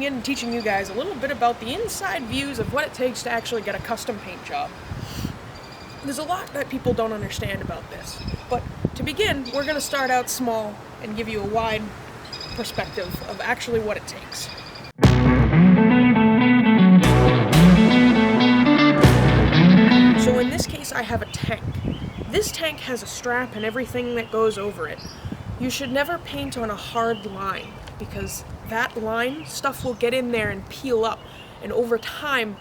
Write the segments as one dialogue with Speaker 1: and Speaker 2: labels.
Speaker 1: begin teaching you guys a little bit about the inside views of what it takes to actually get a custom paint job. There's a lot that people don't understand about this, but to begin, we're going to start out small and give you a wide perspective of actually what it takes. So in this case, I have a tank. This tank has a strap and everything that goes over it. You should never paint on a hard line, because that line, stuff will get in there and peel up, and over time,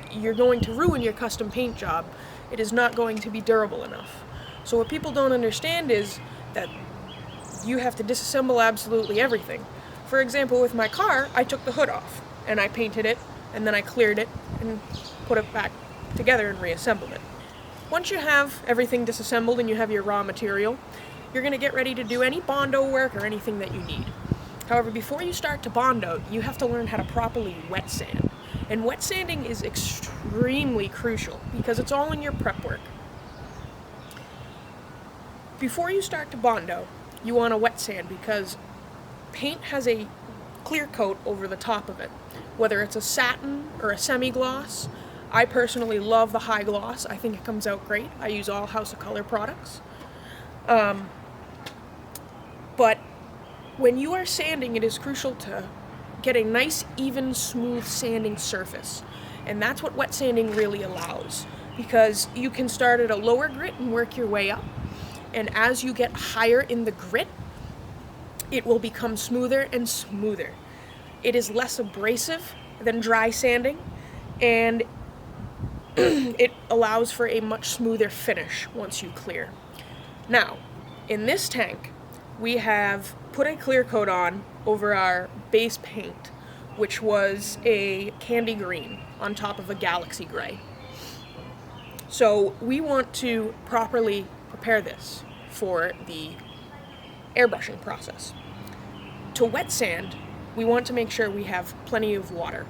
Speaker 1: you're going to ruin your custom paint job. It is not going to be durable enough. So what people don't understand is that you have to disassemble absolutely everything. For example, with my car, I took the hood off, and I painted it, and then I cleared it, and put it back together and reassembled it. Once you have everything disassembled and you have your raw material, you're going to get ready to do any Bondo work or anything that you need. However, before you start to Bondo, you have to learn how to properly wet sand. And wet sanding is extremely crucial because it's all in your prep work. Before you start to Bondo, you want to wet sand because paint has a clear coat over the top of it. Whether it's a satin or a semi-gloss, I personally love the high gloss. I think it comes out great. I use all House of Kolor products. But when you are sanding, it is crucial to get a nice, even, smooth sanding surface. And that's what wet sanding really allows, because you can start at a lower grit and work your way up. And as you get higher in the grit, it will become smoother and smoother. It is less abrasive than dry sanding, and it allows for a much smoother finish once you clear. Now, in this tank, we have put a clear coat on over our base paint, which was a candy green on top of a galaxy gray. So we want to properly prepare this for the airbrushing process. To wet sand, we want to make sure we have plenty of water.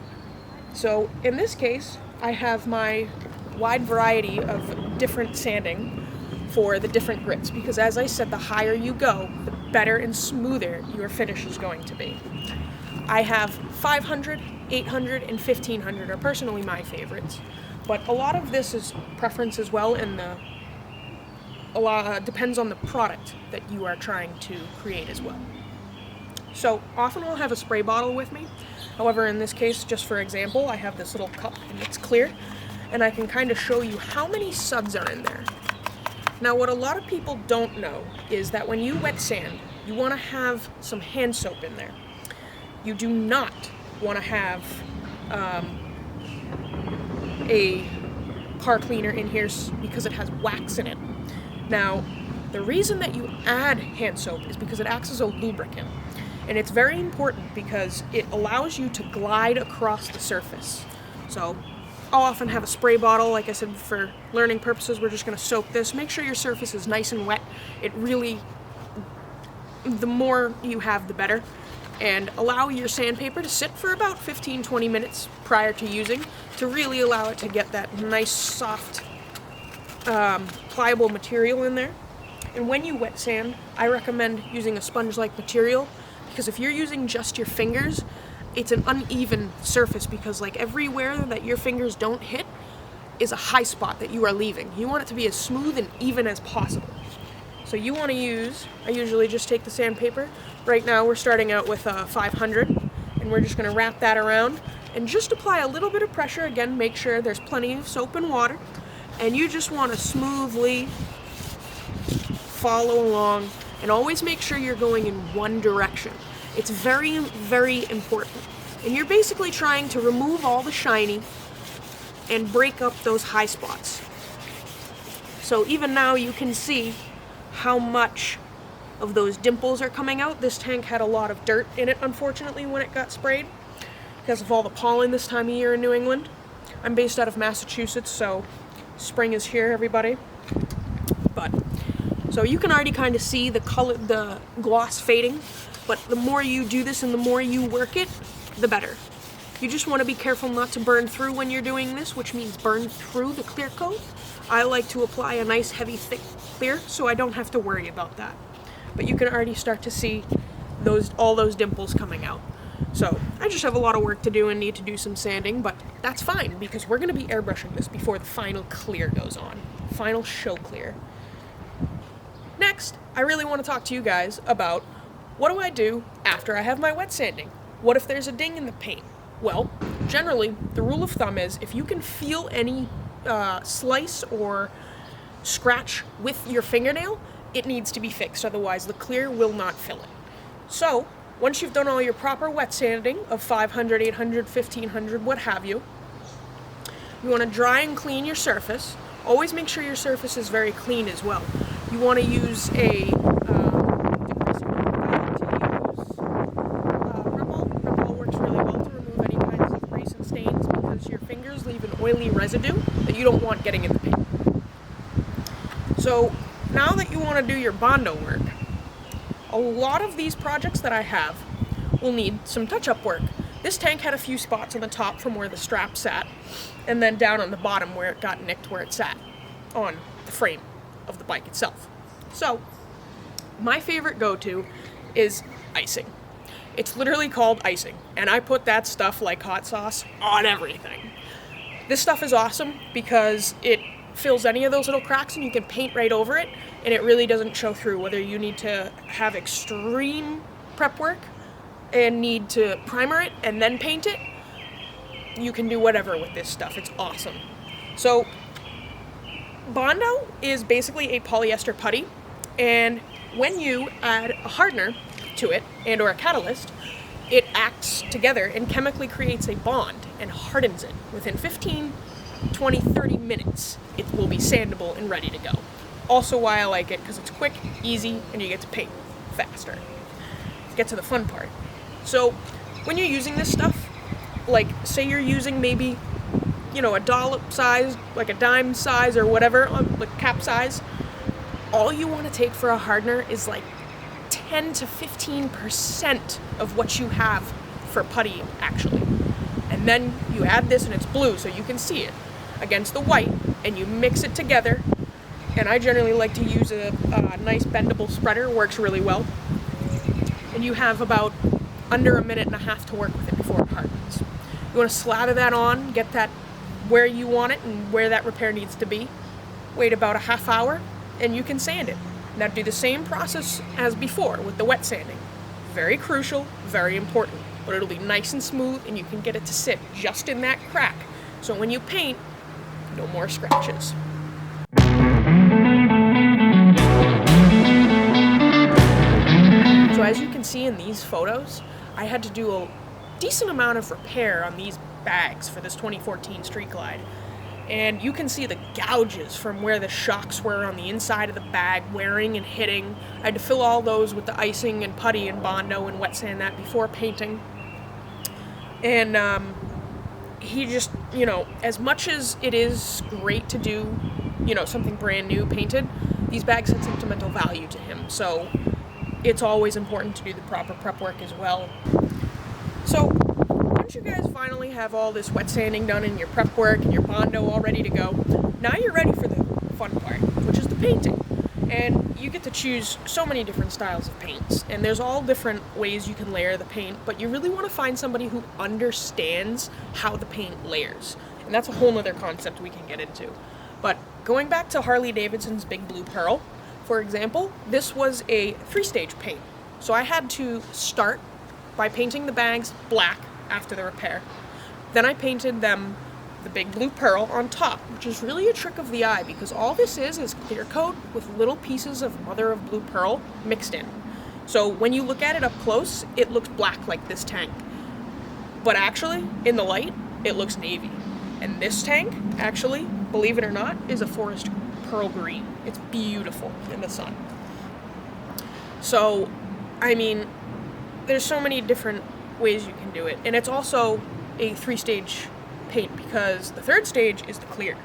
Speaker 1: So in this case, I have my wide variety of different sanding for the different grits, because as I said, the higher you go, the better and smoother your finish is going to be. I have 500, 800, and 1500 are personally my favorites, but a lot of this is preference as well, and a lot depends on the product that you are trying to create as well. So often I'll have a spray bottle with me. However, in this case, just for example, I have this little cup and it's clear, and I can kind of show you how many suds are in there. Now, what a lot of people don't know is that when you wet sand, you want to have some hand soap in there. You do not want to have a car cleaner in here because it has wax in it. Now, the reason that you add hand soap is because it acts as a lubricant. And it's very important because it allows you to glide across the surface. So I'll often have a spray bottle. Like I said, for learning purposes, we're just going to soak this. Make sure your surface is nice and wet. It really, the more you have, the better. And allow your sandpaper to sit for about 15-20 minutes prior to using to really allow it to get that nice, soft, pliable material in there. And when you wet sand, I recommend using a sponge-like material, because if you're using just your fingers, it's an uneven surface, because like everywhere that your fingers don't hit is a high spot that you are leaving. You want it to be as smooth and even as possible. So you want to use, I usually just take the sandpaper. Right now we're starting out with 500, and we're just going to wrap that around and just apply a little bit of pressure. Again, make sure there's plenty of soap and water, and you just want to smoothly follow along, and always make sure you're going in one direction. It's very, very important. And you're basically trying to remove all the shiny and break up those high spots. So even now you can see how much of those dimples are coming out. This tank had a lot of dirt in it, unfortunately, when it got sprayed, because of all the pollen this time of year in New England. I'm based out of Massachusetts, so spring is here, everybody. So you can already kind of see the color, the gloss fading, but the more you do this and the more you work it, the better. You just want to be careful not to burn through when you're doing this, which means burn through the clear coat. I like to apply a nice heavy thick clear so I don't have to worry about that. But you can already start to see all those dimples coming out. So I just have a lot of work to do and need to do some sanding, but that's fine because we're going to be airbrushing this before the final clear goes on. Final show clear. Next, I really want to talk to you guys about what do I do after I have my wet sanding? What if there's a ding in the paint? Well, generally, the rule of thumb is if you can feel any slice or scratch with your fingernail, it needs to be fixed, otherwise the clear will not fill it. So, once you've done all your proper wet sanding of 500, 800, 1500, what have you, you want to dry and clean your surface. Always make sure your surface is very clean as well. You want to use a Rimmel works really well to remove any kinds of grease and stains because your fingers leave an oily residue that you don't want getting in the paint. So now that you want to do your Bondo work, a lot of these projects that I have will need some touch-up work. This tank had a few spots on the top from where the strap sat, and then down on the bottom where it got nicked where it sat on the frame of the bike itself. So, my favorite go-to is icing. It's literally called icing, and I put that stuff like hot sauce on everything. This stuff is awesome because it fills any of those little cracks and you can paint right over it, and it really doesn't show through whether you need to have extreme prep work and need to primer it and then paint it. You can do whatever with this stuff. It's awesome. So Bondo is basically a polyester putty, and when you add a hardener to it and or a catalyst, it acts together and chemically creates a bond and hardens it. Within 15, 20, 30 minutes, it will be sandable and ready to go. Also why I like it, because it's quick, easy, and you get to paint faster. Get to the fun part. So when you're using this stuff, like say you're using maybe, a dollop size, like a dime size or whatever, like cap size, all you want to take for a hardener is like 10 to 15% of what you have for putty actually. And then you add this and it's blue so you can see it against the white, and you mix it together. And I generally like to use a nice bendable spreader, works really well. And you have about under a minute and a half to work with it before it hardens. You want to slather that on, get that where you want it and where that repair needs to be. Wait about a half hour and you can sand it. Now do the same process as before with the wet sanding. Very crucial, very important, but it'll be nice and smooth and you can get it to sit just in that crack. So when you paint, no more scratches. So as you can see in these photos, I had to do a decent amount of repair on these bags for this 2014 Street Glide. And you can see the gouges from where the shocks were on the inside of the bag, wearing and hitting. I had to fill all those with the icing and putty and Bondo and wet sand that before painting. And he just, as much as it is great to do, something brand new painted, these bags had sentimental value to him. So it's always important to do the proper prep work as well. So once you guys finally have all this wet sanding done and your prep work and your Bondo all ready to go, now you're ready for the fun part, which is the painting. And you get to choose so many different styles of paints, and there's all different ways you can layer the paint, but you really want to find somebody who understands how the paint layers. And that's a whole nother concept we can get into. But going back to Harley Davidson's Big Blue Pearl, for example, this was a 3-stage paint. So I had to start by painting the bags black after the repair. Then I painted them the Big Blue Pearl on top, which is really a trick of the eye because all this is clear coat with little pieces of mother of blue pearl mixed in. So when you look at it up close, it looks black like this tank. But actually, in the light, it looks navy. And this tank, actually, believe it or not, is a forest pearl green. It's beautiful in the sun. So, there's so many different ways you can do it. And it's also a 3-stage paint because the 3rd stage is the clear.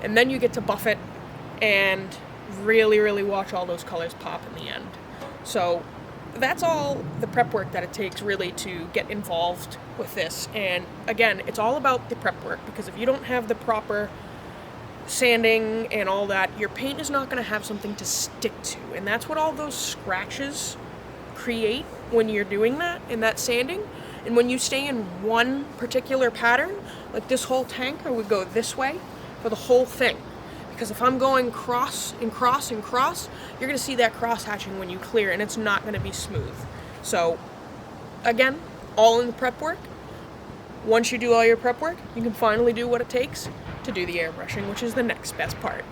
Speaker 1: And then you get to buff it and really, really watch all those colors pop in the end. So that's all the prep work that it takes really to get involved with this. And again, it's all about the prep work because if you don't have the proper sanding and all that, your paint is not going to have something to stick to. And that's what all those scratches create when you're doing that in that sanding. And when you stay in one particular pattern, like this whole tank, I would go this way for the whole thing. Because if I'm going cross and cross and cross, you're going to see that cross hatching when you clear, and it's not going to be smooth. So again, all in the prep work. Once you do all your prep work, you can finally do what it takes to do the airbrushing, which is the next best part.